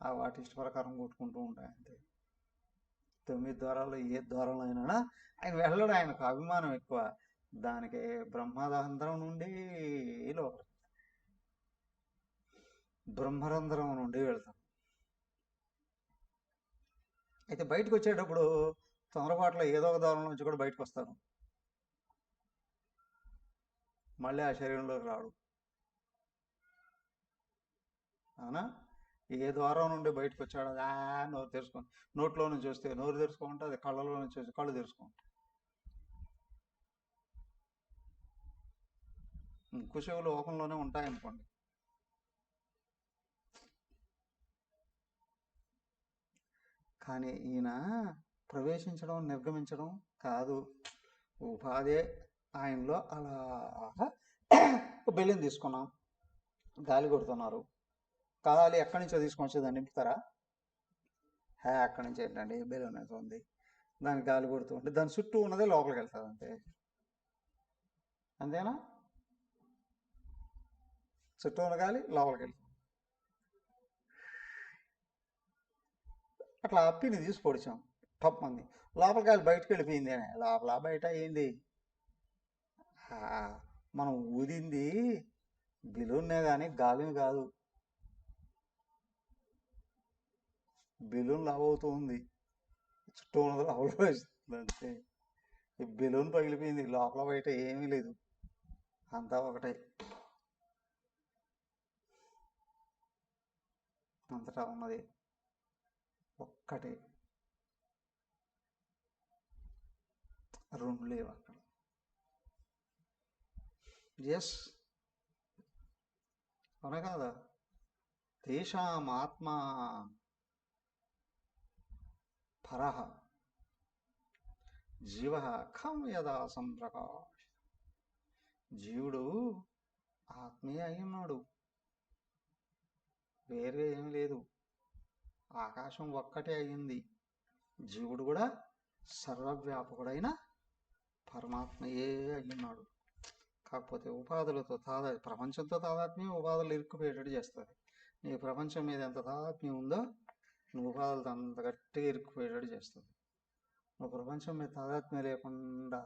ఆ వాటి ఇష్ట ప్రకారం కొట్టుకుంటూ ఉంటాయి అంతే. 9 ద్వారాలు ఏ ద్వారంలో అయినా ఆయన వెళ్ళడు, ఆయనకు అభిమానం ఎక్కువ. దానికి బ్రహ్మరంధ్రం నుండి లోపల, బ్రహ్మరంధ్రం నుండి వెళ్తాం. అయితే బయటకు వచ్చేటప్పుడు తొందరపాట్లో ఏదో ఒక ద్వారం నుంచి కూడా బయటకు వస్తాడు, మళ్ళీ ఆ శరీరంలోకి రాడు. అవునా? ఏ ద్వారం నుండి బయటకు వచ్చాడో నోరు తెరుచుకోండి. నోట్లో నుంచి వస్తే నోరు తెరుచుకుంటే, అది కళ్ళలో నుంచి వస్తే కళ్ళు తెరుచుకుంటాం. కుశవులు లోకంలోనే ఉంటాయనుకోండి. కానీ ఈయన ప్రవేశించడం నిర్గమించడం కాదు, ఉపాధే ఆయనలో. అలా బెలూన్ తీసుకున్నాం, గాలి కొడుతున్నారు. గాలి ఎక్కడి నుంచో తీసుకొని వచ్చి దాన్ని నింపుతారా? అక్కడి నుంచి ఏంటండి, బెలూన్ అయితే ఉంది, దానికి గాలి కొడుతూ ఉంటే దాని చుట్టూ ఉన్నదే లోపలికి వెళ్తుంది అంతే. అంతేనా? చుట్టూ ఉన్న గాలి లోపలికి వెళ్తుంది. అట్లా అప్పిని తీసి పొడిచాం, తప్పంది. లోపలికి గాలి బయటకు వెళ్ళిపోయింది, లోపల బయట అయింది. మనం ఊదింది బెలూన్నే కానీ గాలిని కాదు. బెలూన్ లావ్ అవుతూ ఉంది, చుట్టూ ఉన్నది లోపల వేస్తుంది అంతే. ఈ బెలూన్ పగిలిపోయింది, లోపల బయట ఏమీ లేదు, అంతా ఒకటే. అంతటా ఉన్నది ఒక్కటే, రెండు లేవు అక్కడ. ఎస్, అవునా కాదా? తేషాం ఆత్మా పరః జీవ ఖం యదా సంప్రకాశ. జీవుడు ఆత్మీయ అయి ఉన్నాడు, వేరే ఏం లేదు. ఆకాశం ఒక్కటే అయింది. జీవుడు కూడా సర్వవ్యాపకుడైన పరమాత్మయే అయ్యున్నాడు. కాకపోతే ఉపాధులతో ప్రపంచంతో తాదాత్మ్యం ఉపాధులు ఇరుక్కుపోయేటట్టు చేస్తుంది. నీ ప్రపంచం మీద ఎంత తాదాత్మ్యం ఉందో నువ్వు ఉపాధులతో అంత గట్టిగా ఇరుక్కుపోయేటట్టు చేస్తుంది. నువ్వు ప్రపంచం మీద తాదాత్మ్యం లేకుండా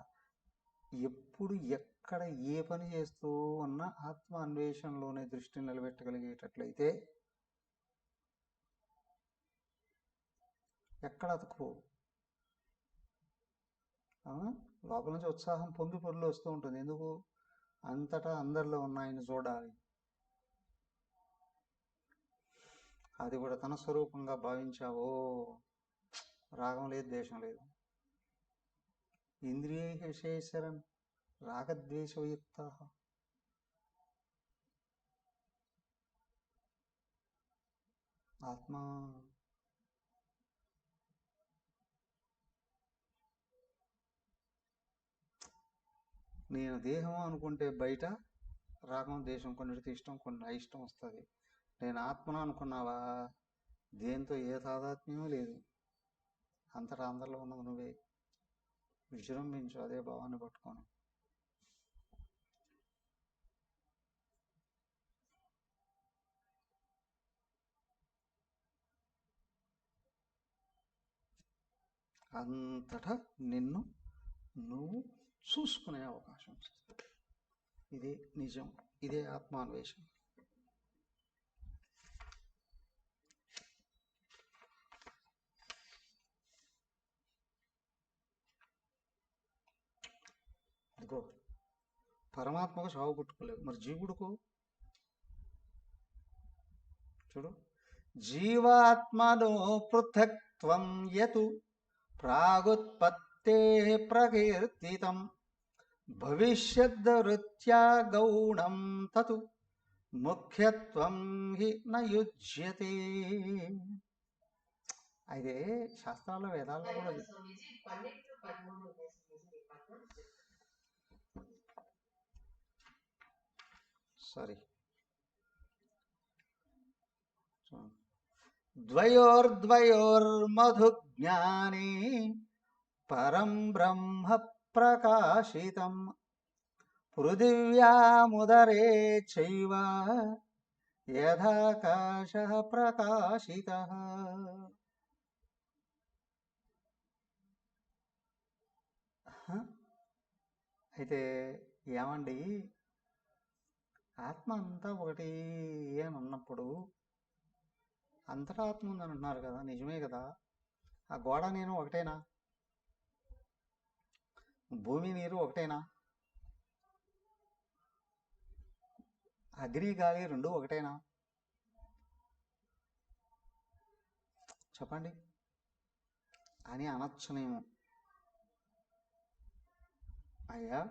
ఎప్పుడు ఎక్కడ ఏ పని చేస్తూ ఉన్నా ఆత్మ అన్వేషణలోనే దృష్టి నిలబెట్టగలిగేటట్లయితే ఎక్కడ అతుకుపోవు. లోపల నుంచి ఉత్సాహం పొంగి పొర్లు వస్తూ ఉంటుంది. ఎందుకు? అంతటా అందరిలో ఉన్న ఆయన చూడాలి. అది కూడా తన స్వరూపంగా భావించావో రాగం లేదు, ద్వేషం లేదు. ఇంద్రియ విశేషరన్ రాగద్వేషయుక్త. ఆత్మ నేను దేహం అనుకుంటే బయట రాగం ద్వేషం, కొన్నిటికి ఇష్టం కొన్ని అయిష్టం వస్తుంది. నేను ఆత్మను అనుకున్నావా దేంతో ఏ తాదాత్మ్యం లేదు. అంతటా అందరిలో ఉన్నది నువ్వే. విజృంభించు అదే భావాన్ని పట్టుకోను. అంతటా నిన్ను నువ్వు చూసుకునే అవకాశం వస్తుంది. ఇదే నిజం, ఇదే ఆత్మాన్వేషం. అదిగో పరమాత్మకు సాగు పుట్టుకోలేవు, మరి జీవుడుకో చూడు. జీవాత్మనో పృథక్త్వం యతు ప్రాగుత్పత్తే ప్రకీర్తితం భవిష్యద్వృత్యా గౌణం తతు ముఖ్యత్వం హి నయుజ్యతే. అయితే శాస్త్రాల్లో వేదాల్లో కూడా ద్వయోర్ద్వయోర్మధు జ్ఞానే పరం బ్రహ్మ ప్రకాశితం పృథివ్యాముదరే చైవ యథాకాశః ప్రకాశితః. అయితే ఏమండి, ఆత్మ అంతా ఒకటి అని అన్నప్పుడు అంతటా ఆత్మ ఉందని అంటున్నారు కదా, నిజమే కదా. ఆ గోడ నేను ఒకటేనా? భూమి నీరు ఒకటేనా? అగ్ని గాలి రెండు ఒకటేనా? చెప్పండి అని అనొచ్చునేమో. అయ్యా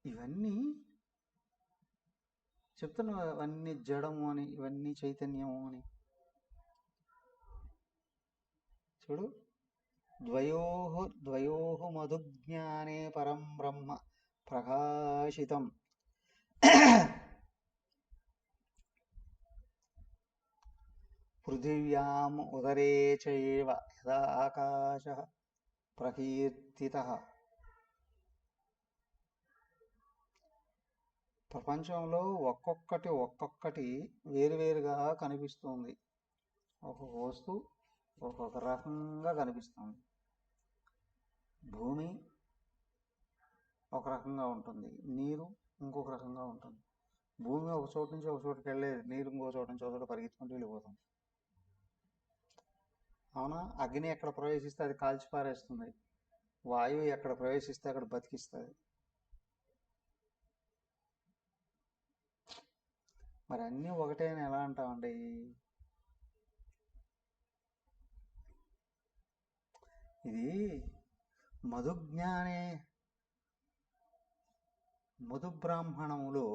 ఇవన్నీ చెప్తున్నా, అవన్నీ జడము అని, ఇవన్నీ చైతన్యము అని. చూడు, ద్వయోః మధుజ్ఞానే పరం బ్రహ్మ ప్రకాశితం పృథివ్యాం ఉదరే చైవ యథా ఆకాశః ప్రకీర్తితః. ప్రపంచంలో ఒక్కొక్కటి వేరువేరుగా కనిపిస్తుంది. ఒక్కొక్క వస్తువు ఒక్కొక్క రకంగా కనిపిస్తుంది. భూమి ఒక రకంగా ఉంటుంది, నీరు ఇంకొక రకంగా ఉంటుంది. భూమి ఒక చోటు నుంచి ఒక చోటుకి వెళ్ళేది, నీరు ఇంకో చోటు నుంచి ఒక చోట పరిగెత్తుకుంటూ వెళ్ళిపోతుంది. అవునా? అగ్ని ఎక్కడ ప్రవేశిస్తే అది కాల్చి పారేస్తుంది, వాయువు ఎక్కడ ప్రవేశిస్తే అక్కడ బతికిస్తుంది. మరి అన్నీ ఒకటే అని ఎలా అంటామండి? ఇది మధుజ్ఞానే, మధు బ్రాహ్మణములో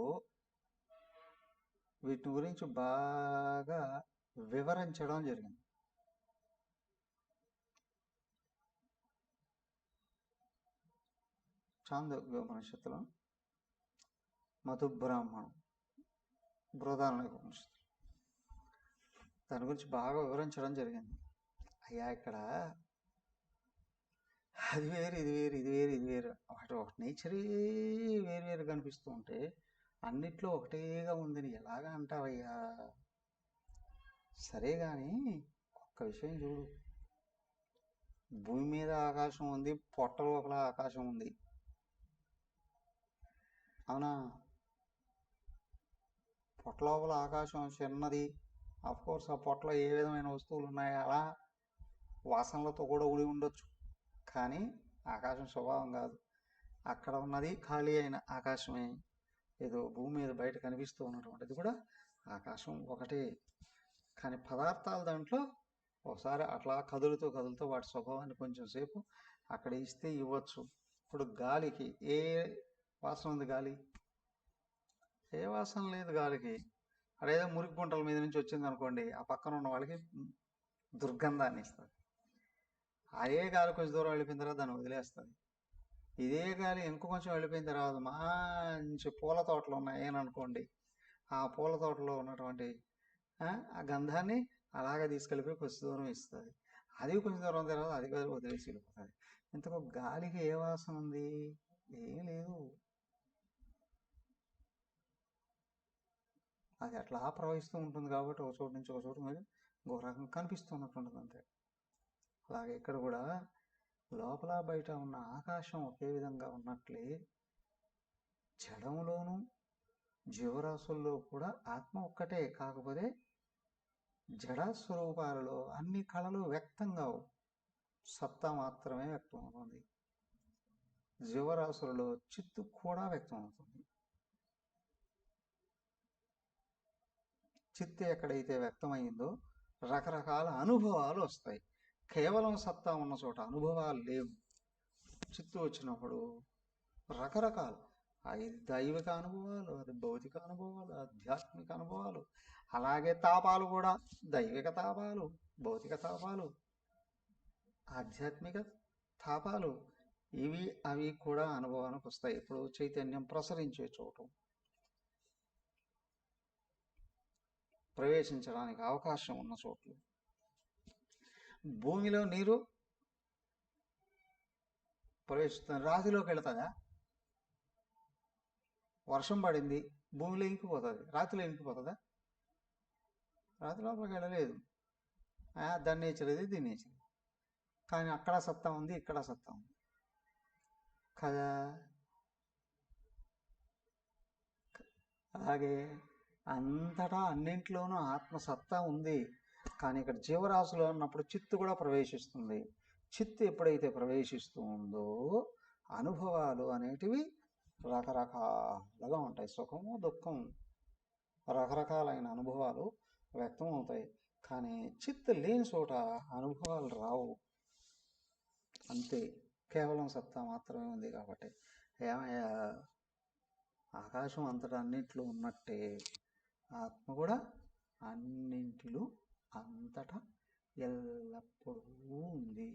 వీటి గురించి బాగా వివరించడం జరిగింది. చాందోగ్యోపనిషత్తులో మధు బ్రాహ్మణం, బృహదారణ్యోపనిషత్తు దాని గురించి బాగా వివరించడం జరిగింది. అయ్యా ఇక్కడ అది వేరు, ఇది వేరు, ఇది వేరు, ఇది వేరు. వాటి ఒక నేచరే వేరు వేరు కనిపిస్తూ ఉంటే అన్నిట్లో ఒకటేగా ఉందని ఎలాగా అంటావయ్యా? సరే కానీ ఒక్క విషయం చూడు, భూమి మీద ఆకాశం ఉంది, పొట్ట లోపల ఆకాశం ఉంది, అవునా? పొట్ట లోపల ఆకాశం చిన్నది, కోర్స్ ఆ పొట్టలో ఏ విధమైన వస్తువులు ఉన్నాయో అలా వాసనలతో కూడా ఉడి ఉండొచ్చు, కానీ ఆకాశం స్వభావం కాదు. అక్కడ ఉన్నది ఖాళీ అయిన ఆకాశమే, ఏదో భూమి మీద బయట కనిపిస్తూ ఉన్నటువంటిది కూడా ఆకాశం ఒకటే. కానీ పదార్థాలు దాంట్లో ఒకసారి అట్లా కదులుతూ కదులుతూ వాటి స్వభావాన్ని కొంచెం సేపు అక్కడ ఇస్తే ఇవ్వచ్చు. ఇప్పుడు గాలికి ఏ వాసన ఉంది? గాలి ఏ వాసన లేదు గాలికి. అదేదో మురికి గుంటల మీద నుంచి వచ్చింది అనుకోండి, ఆ పక్కన ఉన్న వాళ్ళకి దుర్గంధాన్ని ఇస్తుంది. అదే గాలి కొంచెం దూరం వెళ్ళిపోయిన తర్వాత దాన్ని వదిలేస్తుంది. ఇదే గాలి ఇంకో కొంచెం వెళ్ళిపోయిన తర్వాత మంచి పూల తోటలు ఉన్నాయి అని అనుకోండి, ఆ పూల తోటలో ఉన్నటువంటి ఆ గంధాన్ని అలాగే తీసుకెళ్ళిపోయి కొంచెం దూరం ఇస్తుంది. అది కొంచెం దూరం తర్వాత అది కూడా వదిలేసి వెళ్ళిపోతుంది. ఇంతకు గాలికి ఏ వాసన ఉంది? ఏం లేదు. అది అట్లా ప్రవహిస్తూ ఉంటుంది కాబట్టి ఒక చోటు నుంచి ఒక చోటు మీద ఇంకొక రకంగా కనిపిస్తున్నట్టుంటుంది అంతే. అలాగే ఇక్కడ కూడా లోపల బయట ఉన్న ఆకాశం ఒకే విధంగా ఉన్నట్లే జడంలోనూ జీవరాశుల్లో కూడా ఆత్మ ఒక్కటే, కాకపోతే జడ స్వరూపాలలో అన్ని కళలు వ్యక్తం కావు, సత్తా మాత్రమే వ్యక్తం అవుతుంది. జీవరాశులలో చిత్తు కూడా వ్యక్తం అవుతుంది. చిత్తు ఎక్కడైతే వ్యక్తమైందో రకరకాల అనుభవాలు వస్తాయి. కేవలం సత్తా ఉన్న చోట అనుభవాలు లేవు. చిత్తు వచ్చినప్పుడు రకరకాలు, అది దైవిక అనుభవాలు, అది భౌతిక అనుభవాలు, ఆధ్యాత్మిక అనుభవాలు, అలాగే తాపాలు కూడా, దైవిక తాపాలు, భౌతిక తాపాలు, ఆధ్యాత్మిక తాపాలు, ఇవి అవి కూడా అనుభవానికి వస్తాయి. ఇప్పుడు చైతన్యం ప్రసరించే చోటు, ప్రవేశించడానికి అవకాశం ఉన్న చోట్లు. భూమిలో నీరు ప్రవేశిస్తుంది, రాతిలోకి వెళుతుందా? వర్షం పడింది, భూమిలో ఇంకిపోతుంది, రాతిలో ఇంకిపోతుందా? రాతి లోపలికి వెళ్ళలేదు. దాని నేచర్ ఇది, దీని నేచర్. కానీ అక్కడ సత్తా ఉంది, ఇక్కడ సత్తా ఉంది కదా. అలాగే అంతటా అన్నింట్లోనూ ఆత్మసత్తా ఉంది. కానీ ఇక్కడ జీవరాశులు అన్నప్పుడు చిత్తు కూడా ప్రవేశిస్తుంది. చిత్తు ఎప్పుడైతే ప్రవేశిస్తూ ఉందో అనుభవాలు అనేటివి రకరకాలుగా ఉంటాయి. సుఖము దుఃఖం రకరకాలైన అనుభవాలు వ్యక్తం అవుతాయి. కానీ చిత్తు లేని చోట అనుభవాలు రావు, అంతే. కేవలం సత్తా మాత్రమే ఉంది కాబట్టి. ఏమయ్యా, ఆకాశం అంతటా అన్నింటిలో ఉన్నట్టే ఆత్మ కూడా అన్నింటిలో అంతటా ఎల్లప్పుడూ ఉంది.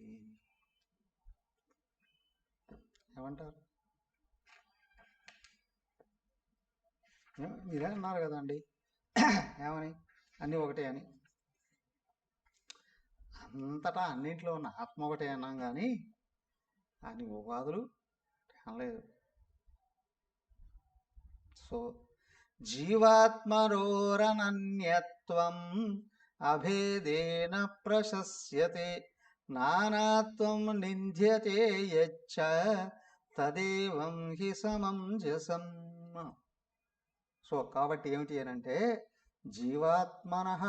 ఏమంటారు? మీరే అన్నారు కదండి ఏమని, అన్నీ ఒకటే అని. అంతటా అన్నింటిలో ఉన్న ఆత్మ ఒకటే అన్నాం, కానీ అన్ని ఉపాధులు అనలేదు. సో జీవాత్మరోరనన్యత్వం అభేదేన ప్రశస్యతే, నానాత్వం నింద్యతే యచ్చ తదేవం హి సమంజసం. సో కాబట్టి ఏమిటి అనంటే, జీవాత్మనః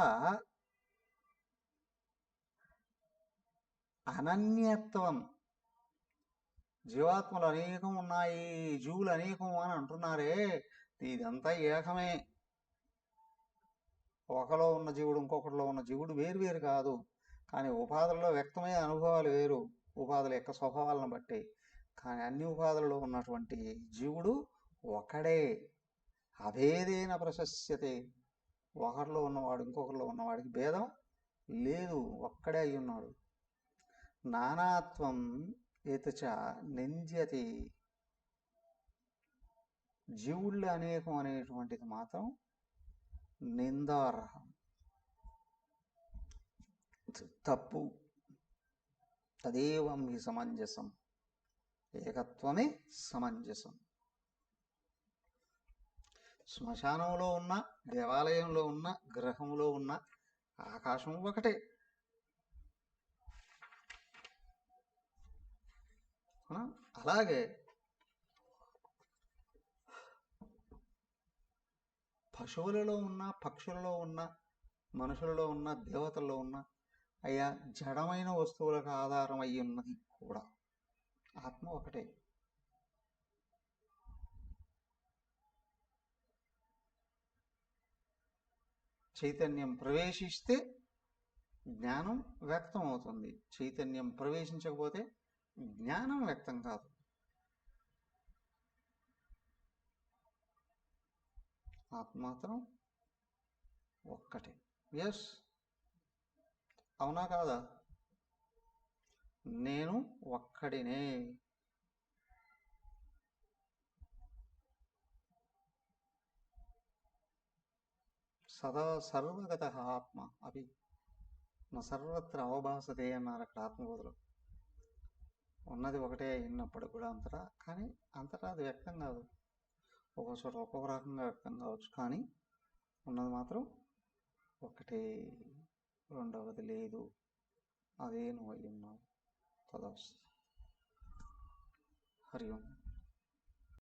అనన్యత్వం, జీవాత్మలు అనేకం ఉన్నాయి, జీవులు అనేకం అని అంటున్నారే, ఇదంతా ఏకమే. ఒకలో ఉన్న జీవుడు ఇంకొకటిలో ఉన్న జీవుడు వేరు వేరు కాదు, కానీ ఉపాధుల్లో వ్యక్తమయ్యే అనుభవాలు వేరు, ఉపాధుల యొక్క స్వభావాలను బట్టి. కానీ అన్ని ఉపాధులలో ఉన్నటువంటి జీవుడు ఒకడే. అభేదేన ప్రశస్యతే, ఒకరిలో ఉన్నవాడు ఇంకొకరిలో ఉన్నవాడికి భేదం లేదు, ఒక్కడే అయి ఉన్నాడు. నానాత్వం ఏతచ నింద్యతి, జీవుళ్ళు అనేకం అనేటువంటిది మాత్రం నిందార్హం, తప్పు. తదేవం హి సమంజసం. ఏకత్వమే సమంజసం. శ్మశానంలో ఉన్న, దేవాలయంలో ఉన్న, గ్రహంలో ఉన్న ఆకాశం ఒకటే. అలాగే పశువులలో ఉన్న, పక్షులలో ఉన్న, మనుషులలో ఉన్న, దేవతల్లో ఉన్న అయ్యా జడమైన వస్తువులకు ఆధారం అయి ఉన్నది కూడా ఆత్మ ఒకటే. చైతన్యం ప్రవేశిస్తే జ్ఞానం వ్యక్తం అవుతుంది, చైతన్యం ప్రవేశించకపోతే జ్ఞానం వ్యక్తం కాదు. ఆత్మ మాత్రం ఒక్కటే. ఎస్, అవునా కాదా? నేను ఒక్కడినే. సదా సర్వగత ఆత్మ అవి నా సర్వత్ర అవభాసతే అన్నారు అక్కడ ఆత్మబోధులు. ఉన్నది ఒకటే అయినప్పుడు కూడా అంతటా, కానీ అంతటా అది వ్యక్తం కాదు. ఒక్కొక్క చోట ఒక్కొక్క రకంగా వ్యక్తం కావచ్చు, కానీ ఉన్నది మాత్రం ఒకటే, రెండవది లేదు. అదే నువ్వు అయి ఉన్నావు. తదాస్తు. హరి ఓం.